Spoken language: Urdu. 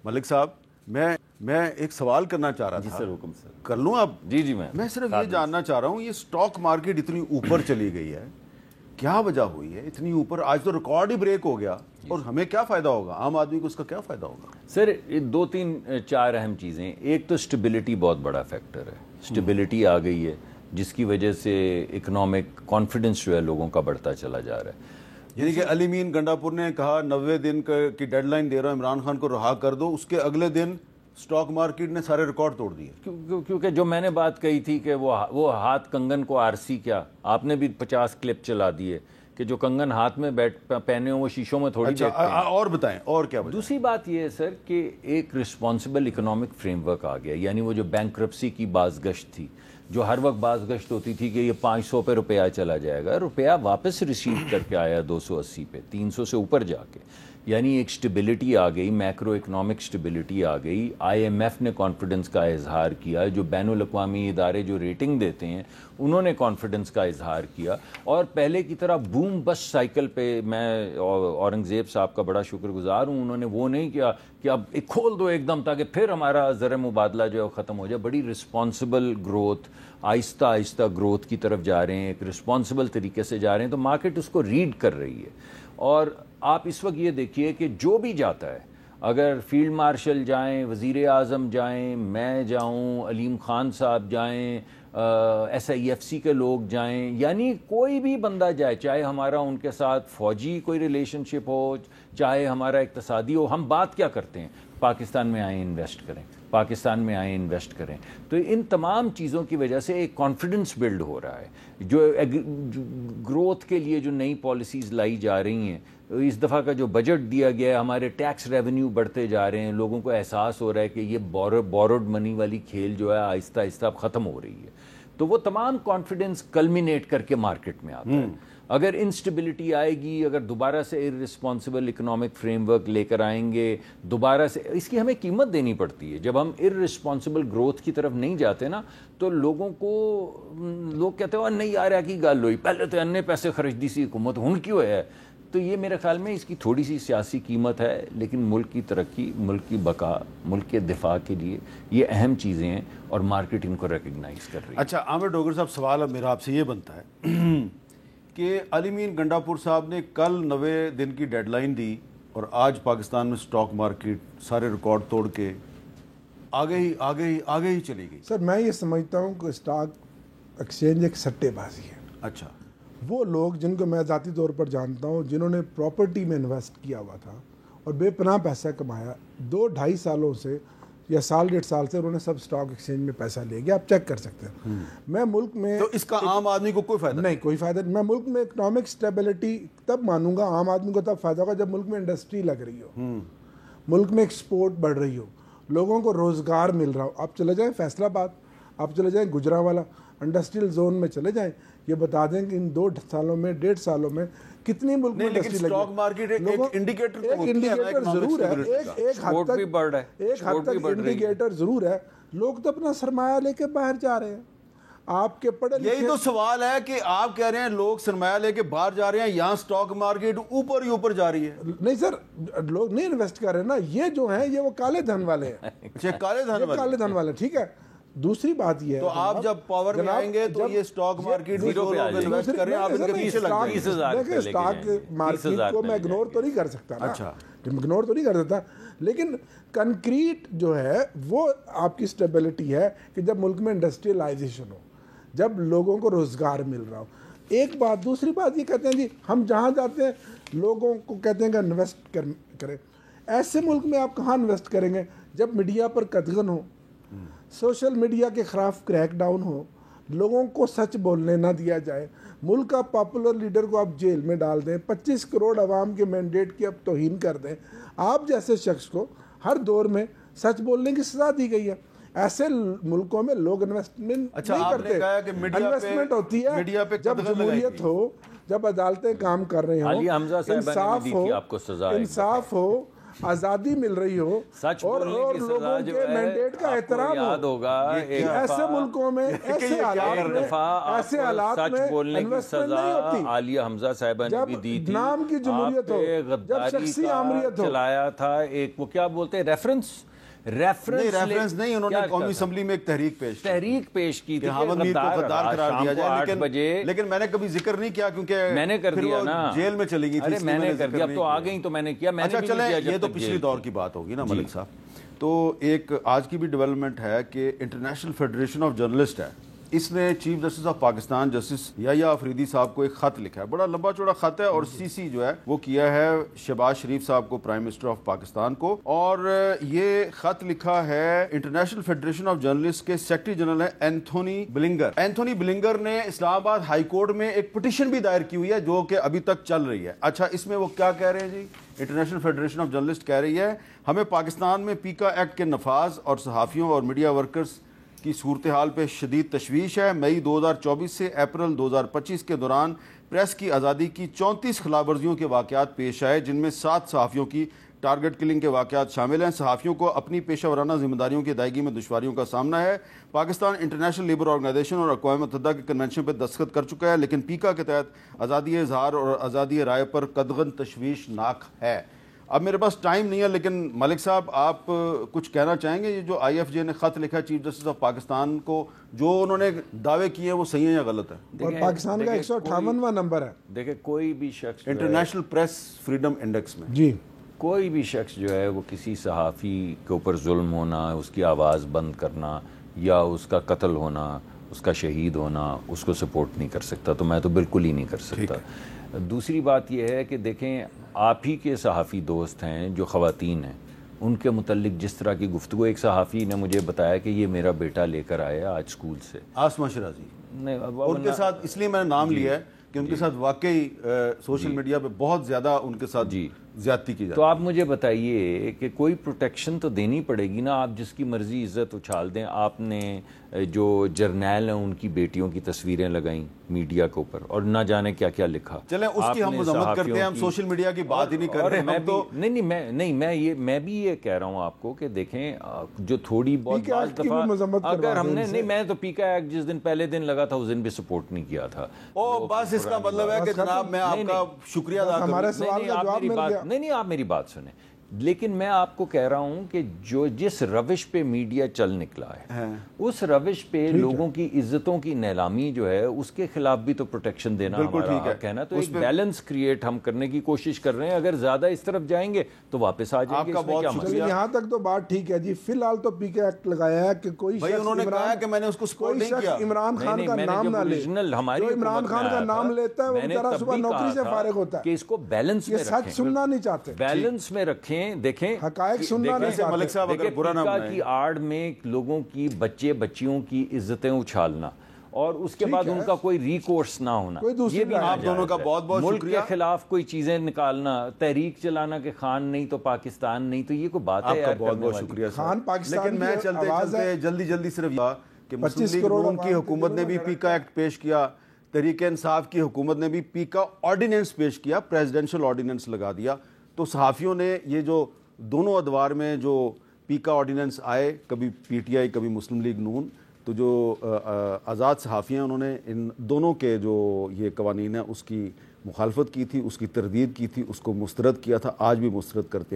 ملک صاحب میں ایک سوال کرنا چاہ رہا تھا. جی سر، حکم سر. کر لوں آپ؟ جی میں صرف یہ جاننا چاہ رہا ہوں، یہ سٹاک مارکیٹ اتنی اوپر چلی گئی ہے، کیا وجہ ہوئی ہے اتنی اوپر؟ آج تو ریکارڈ ہی بریک ہو گیا، اور ہمیں کیا فائدہ ہوگا؟ عام آدمی کو اس کا کیا فائدہ ہوگا؟ سر 2-3-4 اہم چیزیں. ایک تو اسٹیبلٹی بہت بڑا فیکٹر ہے. اسٹیبلٹی آ گئی ہے جس کی وجہ سے اکنامک کانفیڈنس جو ہے لوگوں کا بڑھتا چلا جا رہا ہے. یعنی کہ علی مین گنڈاپور نے کہا 90 دن کی ڈیڈ لائن دے رہا ہوں، عمران خان کو رہا کر دو، اس کے اگلے دن سٹاک مارکیٹ نے سارے ریکارڈ توڑ دیے. کیونکہ جو میں نے بات کہی تھی کہ وہ ہاتھ کنگن کو آرسی، کیا آپ نے بھی 50 کلپ چلا دیے کہ جو کنگن ہاتھ میں پہنے ہوں وہ شیشوں میں تھوڑی دیکھتے ہیں. اور بتائیں اور کیا وجہ؟ دوسری بات یہ ہے سر کہ ایک رسپانسبل اکنامک فریم ورک آ گیا. یعنی وہ جو بینکرپسی کی بازگشت تھی، جو ہر وقت بازگشت ہوتی تھی کہ یہ 500 پہ روپیہ چلا جائے گا، روپیہ واپس ریسیو کر کے آیا 280 پہ، 300 سے اوپر جا کے. یعنی ایک سٹیبلٹی آ گئی، میکرو اکنامک سٹیبلٹی آ گئی. آئی ایم ایف نے کانفیڈنس کا اظہار کیا، جو بین الاقوامی ادارے جو ریٹنگ دیتے ہیں انہوں نے کانفیڈنس کا اظہار کیا. اور پہلے کی طرح بوم بس سائیکل پہ میں اورنگزیب صاحب کا بڑا شکر گزار ہوں، انہوں نے وہ نہیں کیا کہ اب ایک کھول دو ایک دم تاکہ پھر ہمارا زر مبادلہ جو ہے ختم ہو جائے. بڑی رسپانسبل گروتھ، آہستہ آہستہ گروتھ کی طرف جا رہے ہیں، ایک رسپانسبل طریقے سے جا رہے ہیں. تو مارکیٹ اس کو ریڈ کر رہی ہے. اور آپ اس وقت یہ دیکھیے کہ جو بھی جاتا ہے، اگر فیلڈ مارشل جائیں، وزیر اعظم جائیں، میں جاؤں، علیم خان صاحب جائیں، ایس آئی ایف سی کے لوگ جائیں، یعنی کوئی بھی بندہ جائے، چاہے ہمارا ان کے ساتھ فوجی کوئی ریلیشن شپ ہو، چاہے ہمارا اقتصادی ہو، ہم بات کیا کرتے ہیں؟ پاکستان میں آئیں انویسٹ کریں، پاکستان میں آئیں انویسٹ کریں. تو ان تمام چیزوں کی وجہ سے ایک کانفیڈنس بلڈ ہو رہا ہے. جو گروتھ کے لیے جو نئی پالیسیز لائی جا رہی ہیں، اس دفعہ کا جو بجٹ دیا گیا ہے، ہمارے ٹیکس ریونیو بڑھتے جا رہے ہیں، لوگوں کو احساس ہو رہا ہے کہ یہ بوروڈ منی والی کھیل جو ہے آہستہ آہستہ اب ختم ہو رہی ہے. تو وہ تمام کانفیڈنس کلمینیٹ کر کے مارکیٹ میں آتا ہے. اگر انسٹیبلٹی آئے گی، اگر دوبارہ سے ارسپانسبل اکنامک فریم ورک لے کر آئیں گے، دوبارہ سے اس کی ہمیں قیمت دینی پڑتی ہے. جب ہم ارسپانسبل گروتھ کی طرف نہیں جاتے نا، تو لوگ کہتے ہیں نہیں یار کی گل ہوئی، پہلے تو انے پیسے خرچ دی سی حکومت، ہن کیوں ہے؟ تو یہ میرے خیال میں اس کی تھوڑی سی سیاسی قیمت ہے، لیکن ملک کی ترقی، ملک کی بقا، ملک کے دفاع کے لیے یہ اہم چیزیں ہیں، اور مارکیٹ ان کو ریکگنائز کر رہی ہے. اچھا عامر ڈوگر صاحب، سوال اب میرا آپ سے یہ بنتا ہے کہ علی مین گنڈاپور صاحب نے کل 90 دن کی ڈیڈ لائن دی، اور آج پاکستان میں سٹاک مارکیٹ سارے ریکارڈ توڑ کے آگے ہی چلی گئی. سر میں یہ سمجھتا ہوں کہ سٹاک ایکسچینج ایک سٹے بازی ہے. اچھا. وہ لوگ جن کو میں ذاتی طور پر جانتا ہوں، جنہوں نے پراپرٹی میں انویسٹ کیا ہوا تھا اور بے پناہ پیسہ کمایا، 2-2.5 سالوں سے یا 1.5 سال سے انہوں نے سب سٹاک ایکسچینج میں پیسہ لے گیا. آپ چیک کر سکتے ہیں. میں ملک میں تو اس کا عام آدمی کو کوئی فائدہ نہیں، کوئی فائدہ نہیں. میں ملک میں اکنامک سٹیبلٹی تب مانوں گا، عام آدمی کو تب فائدہ ہوگا جب ملک میں انڈسٹری لگ رہی ہو، ملک میں ایکسپورٹ بڑھ رہی ہو، لوگوں کو روزگار مل رہا ہو. آپ چلے جائیں فیصل آباد، آپ چلے جائیں گجرانوالہ انڈسٹریل زون میں چلے جائیں، یہ بتا دیں کہ ان 2 سالوں میں 1.5 سالوں میں کتنی ملک میں انڈسٹری لگی. سٹاک مارکیٹ ایک انڈیکیٹر ضرور ہے، ایک حد تک انڈیکیٹر ضرور ہے. لوگ تو اپنا سرمایہ لے کے باہر جا رہے ہیں. آپ کے پڑھے لکھے، یہی تو سوال ہے کہ آپ کہہ رہے ہیں لوگ سرمایہ لے کے باہر جا رہے ہیں، یہاں سٹاک مارکیٹ اوپر ہی اوپر جا رہی ہے. نہیں سر، لوگ نہیں انویسٹ کر رہے نا، یہ جو ہیں یہ وہ کالے دھن والے ہیں. کالے دھن والے، ٹھیک ہے. دوسری بات یہ ہے، تو آپ جب پاور میں آئیں گے تو یہ سٹاک مارکیٹ زیرو پہ انویسٹ کر رہے ہیں، آپ ان کے پیچھے لگ جائیں گے. سٹاک مارکیٹ کو میں اگنور تو نہیں کر سکتا نا، اگنور تو نہیں کر سکتا، لیکن کنکریٹ جو ہے وہ آپ کی سٹیبلٹی ہے کہ جب ملک میں انڈسٹریلائزیشن ہو، جب لوگوں کو روزگار مل رہا ہو. ایک بات. دوسری بات یہ کہتے ہیں جی ہم جہاں جاتے ہیں لوگوں کو کہتے ہیں کہ انویسٹ کریں. ایسے ملک میں آپ کہاں انویسٹ کریں گے جب میڈیا پر قدغن ہو، سوشل میڈیا کے خلاف کریک ڈاؤن ہو، لوگوں کو سچ بولنے نہ دیا جائے، ملک کا پاپولر لیڈر کو آپ جیل میں ڈال دیں، 25 کروڑ عوام کے مینڈیٹ کی آپ توہین کر دیں. آپ جیسے شخص کو ہر دور میں سچ بولنے کی سزا دی گئی ہے. ایسے ملکوں میں لوگ انویسٹمنٹ نہیں کرتے. انویسٹمنٹ ہوتی ہے جب جمہوریت ہو، جب عدالتیں کام کر رہے ہوں، انصاف ہو، آزادی مل رہی ہو اور لوگوں کے مینڈیٹ کا احترام یاد ہوگا ایسے ملکوں میں ایسے حالات میں انویسٹمنٹ نہیں ہوتی. عالیہ حمزہ صاحبہ نے بھی دی تھی, نام کی جمہوریت ہو, جب شخصی آمریت ہو, چلایا تھا ایک وہ کیا بولتے ہیں ریفرنس نہیں, انہوں نے قومی اسمبلی میں ایک تحریک پیش کی تھی کہ میر کو غدار قرار دیا جائے, لیکن میں نے کبھی ذکر نہیں کیا کیونکہ میں نے کر دیا نا, جیل میں چلی گئی تھی. میں نے کر دیا, اب تو آ گئی تو میں نے کیا. اچھا چلیں, یہ تو پچھلی دور کی بات ہوگی نا ملک صاحب. تو ایک آج کی بھی ڈیولپمنٹ ہے کہ انٹرنیشنل فیڈریشن آف جرنلسٹ ہے, اس نے chief justice of Pakistan justice Yahya Afridi صاحب کو ایک خط لکھا ہے, بڑا لمبا چوڑا خط ہے, اور سی سی جو ہے وہ کیا ہے شہباز شریف صاحب کو, پرائم منسٹر آف پاکستان کو. اور یہ خط لکھا ہے انٹرنیشنل فیڈریشن آف جرنلسٹ کے سیکرٹری جنرل ہیں اینتھونی بلنگر. اینتھونی بلنگر نے اسلام آباد ہائی کورٹ میں ایک پٹیشن بھی دائر کی ہوئی ہے جو کہ ابھی تک چل رہی ہے. اچھا, اس میں وہ کیا کہہ رہے ہیں جی؟ انٹرنیشنل فیڈریشن آف جرنلسٹ کہہ رہی ہے ہمیں پاکستان میں پیکا ایکٹ کے نفاذ اور صحافیوں اور میڈیا ورکرز کی صورتحال پہ شدید تشویش ہے. مئی 2024 سے اپریل 2025 کے دوران پریس کی آزادی کی 34 خلاف ورزیوں کے واقعات پیش آئے, جن میں 7 صحافیوں کی ٹارگٹ کلنگ کے واقعات شامل ہیں. صحافیوں کو اپنی پیشہ ورانہ ذمہ داریوں کی ادائیگی میں دشواریوں کا سامنا ہے. پاکستان انٹرنیشنل لیبر آرگنائزیشن اور اقوام متحدہ کے کنونشن پہ دستخط کر چکا ہے, لیکن پیکا کے تحت آزادی اظہار اور آزادی رائے پر قدغن تشویشناک ہے. اب میرے پاس ٹائم نہیں ہے, لیکن ملک صاحب آپ کچھ کہنا چاہیں گے؟ یہ جو آئی ایف جے نے خط لکھا چیف جسٹس آف پاکستان کو, جو انہوں نے دعوے کیے ہیں وہ صحیح ہیں یا غلط ہے؟ اور پاکستان کا 158واں نمبر ہے. دیکھیں, کوئی بھی شخص انٹرنیشنل پریس فریڈم انڈیکس میں جی کوئی بھی شخص جو ہے وہ کسی صحافی کے اوپر ظلم ہونا, اس کی آواز بند کرنا یا اس کا قتل ہونا, اس کا شہید ہونا, اس کو سپورٹ نہیں کر سکتا. تو میں تو بالکل ہی نہیں کر سکتا. دوسری بات یہ ہے کہ دیکھیں, آپ ہی کے صحافی دوست ہیں جو خواتین ہیں, ان کے متعلق جس طرح کی گفتگو, ایک صحافی نے مجھے بتایا کہ یہ میرا بیٹا لے کر آیا آج اسکول سے, آسما شرازی, ان کے ساتھ اس لیے میں نے نام لیا ہے کہ ان کے ساتھ واقعی سوشل میڈیا پہ بہت زیادہ ان کے ساتھ زیادتی کی جاتی ہے. تو آپ مجھے بتائیے کہ کوئی پروٹیکشن تو دینی پڑے گی نا. آپ جس کی مرضی عزت اچھال دیں. آپ نے جو جرنیل ہیں ان کی بیٹیوں کی تصویریں لگائیں میڈیا کے اوپر, اور نہ جانے کیا کیا لکھا. چلیں اس کی ہم مذمت کرتے ہیں, ہم سوشل میڈیا کی بات ہی نہیں کر رہے. میں بھی یہ کہہ رہا ہوں آپ کو کہ دیکھیں, جو تھوڑی بہت اگر ہم نے نہیں, میں تو پیکا ایکٹ جس دن پہلے دن لگا تھا اس دن بھی سپورٹ نہیں کیا تھا. بس اس کا مطلب ہے کہ جناب میں آپ کا شکریہ ادا کروں. ہمارے سوال کا جواب مل گیا. نہیں, آپ میری بات سنیں. لیکن میں آپ کو کہہ رہا ہوں کہ جس روش پہ میڈیا چل نکلا ہے, اس روش پہ لوگوں کی عزتوں کی نیلامی جو ہے, اس کے خلاف بھی تو پروٹیکشن دینا ہمارا حق ہے نا. تو ایک بیلنس کریٹ ہم کرنے کی کوشش کر رہے ہیں. اگر زیادہ اس طرف جائیں گے تو واپس آ جائیں گے. یہاں تک تو بات ٹھیک ہے جی. فی الحال تو پی کے ایکٹ لگایا ہے کہ کوئی عمران خان کا نام نہ لے. جو عمران خان کا نام لیتا ہے وہ بیچارہ صبح نوکری سے فارغ ہوتا ہے. کہ اس کو بیلنس میں رکھیں, سچ سننا نہیں چاہتے, بیلنس میں رکھیں. دیکھیں حقائق سننا نہیں چاہتے. ملک صاحب اگر برا نہ منائیں, کی آڑ میں لوگوں کی بچیوں کی عزتیں اچھالنا اور اس کے بعد ان کا کوئی ریکورس نہ ہونا, یہ بھی آپ دونوں کا بہت بہت ملک کے خلاف کوئی چیزیں نکالنا, تحریک چلانا کہ خان نہیں تو پاکستان نہیں, تو یہ کوئی بات ہے. آپ کا بہت بہت شکریہ خان پاکستان. لیکن میں چلتے جلدی صرف یہ کہ مسلم لیگ نون کی حکومت نے بھی پیکا ایکٹ پیش کیا, تحریک انصاف کی حکومت نے بھی پیکا آرڈیننس پیش کیا, پریزیڈنشل آرڈیننس لگا دیا. تو صحافیوں نے یہ جو دونوں ادوار میں جو پیکا آرڈیننس آئے, کبھی پی ٹی آئی کبھی مسلم لیگ نون, تو جو آزاد صحافی ہیں انہوں نے ان دونوں کے جو یہ قوانین ہیں اس کی مخالفت کی تھی, اس کی تردید کی تھی, اس کو مسترد کیا تھا, آج بھی مسترد کرتے ہیں.